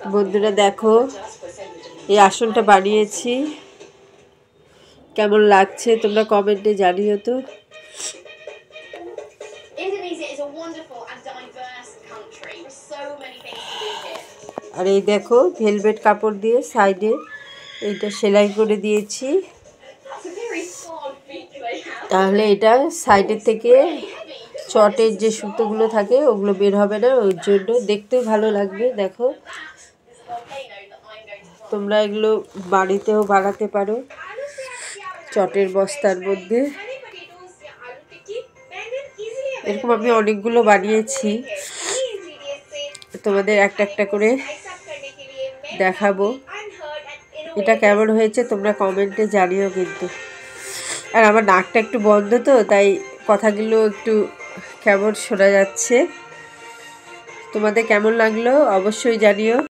বন্ধুরা দেখো, এই আসনটা বানিয়েছি, কেমন লাগছে তোমরা কমেন্টে জানিও তো। আর এই দেখো ভেলভেট কাপড় দিয়ে সাইডে এইটা সেলাই করে দিয়েছি, তাহলে এটা সাইডের থেকে চটের যে সুতোগুলো থাকে ওগুলো বের হবে না, ওর জন্য দেখতেও ভালো লাগবে। দেখো তোমরা এগুলো বাড়িতেও বানাতে পারো চটের বস্তার মধ্যে। এরকম আমি অনেকগুলো বানিয়েছি, তোমাদের একটা একটা করে দেখাবো। এটা কেমন হয়েছে তোমরা কমেন্টে জানিও কিন্তু। আর আমার নাকটা একটু বন্ধ তো, তাই কথাগুলো একটু কেমন শোনা যাচ্ছে। তোমাদের কেমন লাগলো অবশ্যই জানিও।